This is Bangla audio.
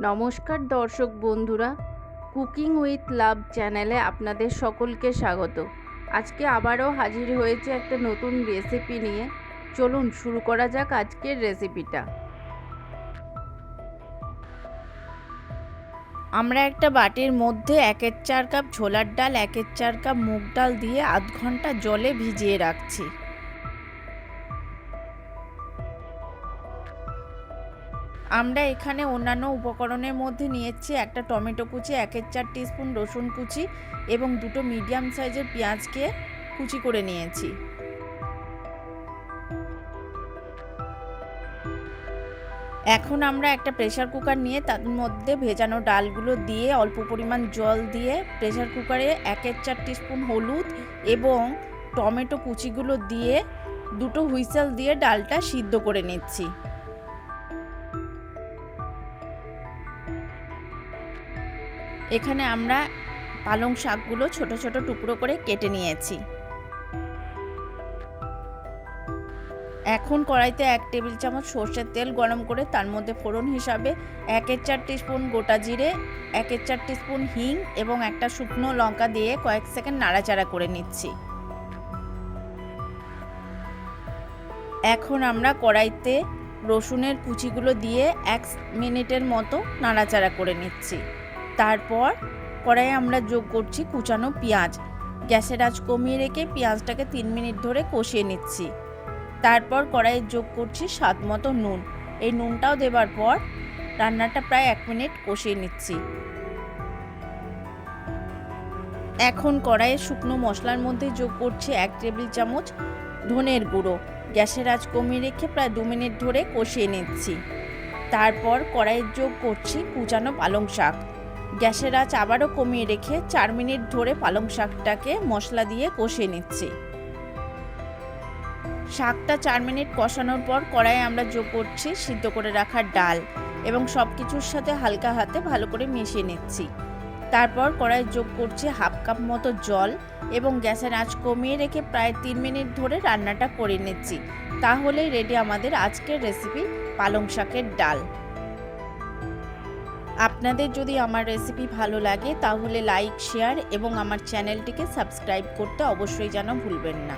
নমস্কার দর্শক বন্ধুরা, কুকিং উইথ লাভ চ্যানেলে আপনাদের সকলকে স্বাগত। আজকে আবারও হাজির হয়েছে একটা নতুন রেসিপি নিয়ে। চলুন শুরু করা যাক আজকের রেসিপিটা। আমরা একটা বাটির মধ্যে 1/4 কাপ ছোলার ডাল, 1/4 কাপ মুগ ডাল দিয়ে আধ ঘন্টা জলে ভিজিয়ে রাখছি। আমরা এখানে অন্যান্য উপকরণের মধ্যে নিয়েছি একটা টমেটো কুচি, 1/4 টিস্পুন রসুন কুচি এবং দুটো মিডিয়াম সাইজের পেঁয়াজকে কুচি করে নিয়েছি। এখন আমরা একটা প্রেসার কুকার নিয়ে তার মধ্যে ভেজানো ডালগুলো দিয়ে অল্প পরিমাণ জল দিয়ে প্রেসার কুকারে 1/4 টিস্পুন হলুদ এবং টমেটো কুচিগুলো দিয়ে দুটো হুইসেল দিয়ে ডালটা সিদ্ধ করে নিচ্ছি। এখানে আমরা পালং শাকগুলো ছোট ছোট টুকরো করে কেটে নিয়েছি। এখন কড়াইতে 1 টেবিল চামচ সর্ষের তেল গরম করে তার মধ্যে ফোড়ন হিসাবে 1/4 টিস্পুন গোটা জিরে, 1/4 টিস্পুন হিং এবং একটা শুকনো লঙ্কা দিয়ে কয়েক সেকেন্ড নাড়াচাড়া করে নিচ্ছি। এখন আমরা কড়াইতে রসুনের কুচিগুলো দিয়ে 1 মিনিটের মতো নাড়াচাড়া করে নিচ্ছি। তারপর কড়াইয়ে আমরা যোগ করছি কুচানো পেঁয়াজ। গ্যাসের আঁচ কমিয়ে রেখে পেঁয়াজটাকে 3 মিনিট ধরে কষিয়ে নিচ্ছি। তারপর কড়াইয়ে যোগ করছি স্বাদ মতো নুন। এই নুনটাও দেবার পর রান্নাটা প্রায় 1 মিনিট কষিয়ে নিচ্ছি। এখন কড়াইয়ে শুকনো মশলার মধ্যে যোগ করছি 1 টেবিল চামচ ধনের গুঁড়ো। গ্যাসের আঁচ কমিয়ে রেখে প্রায় 2 মিনিট ধরে কষিয়ে নিচ্ছি। তারপর কড়াইয়ে যোগ করছি কুচানো পালং শাক। গ্যাসের আঁচ আবারও কমিয়ে রেখে 4 মিনিট ধরে পালং শাকটাকে মশলা দিয়ে কষিয়ে নিচ্ছি। শাকটা 4 মিনিট কষানোর পর কড়াইয়ে আমরা যোগ করছি সিদ্ধ করে রাখা ডাল এবং সব কিছুর সাথে হালকা হাতে ভালো করে মিশিয়ে নিচ্ছি। তারপর কড়াইয়ে যোগ করছি হাফ কাপ মতো জল এবং গ্যাসের আঁচ কমিয়ে রেখে প্রায় 3 মিনিট ধরে রান্নাটা করে নিচ্ছি। তাহলেই রেডি আমাদের আজকের রেসিপি পালং শাকের ডাল। আপনাদের যদি আমার রেসিপি ভালো লাগে তাহলে লাইক, শেয়ার এবং আমার চ্যানেলটিকে সাবস্ক্রাইব করতে অবশ্যই যেন ভুলবেন না।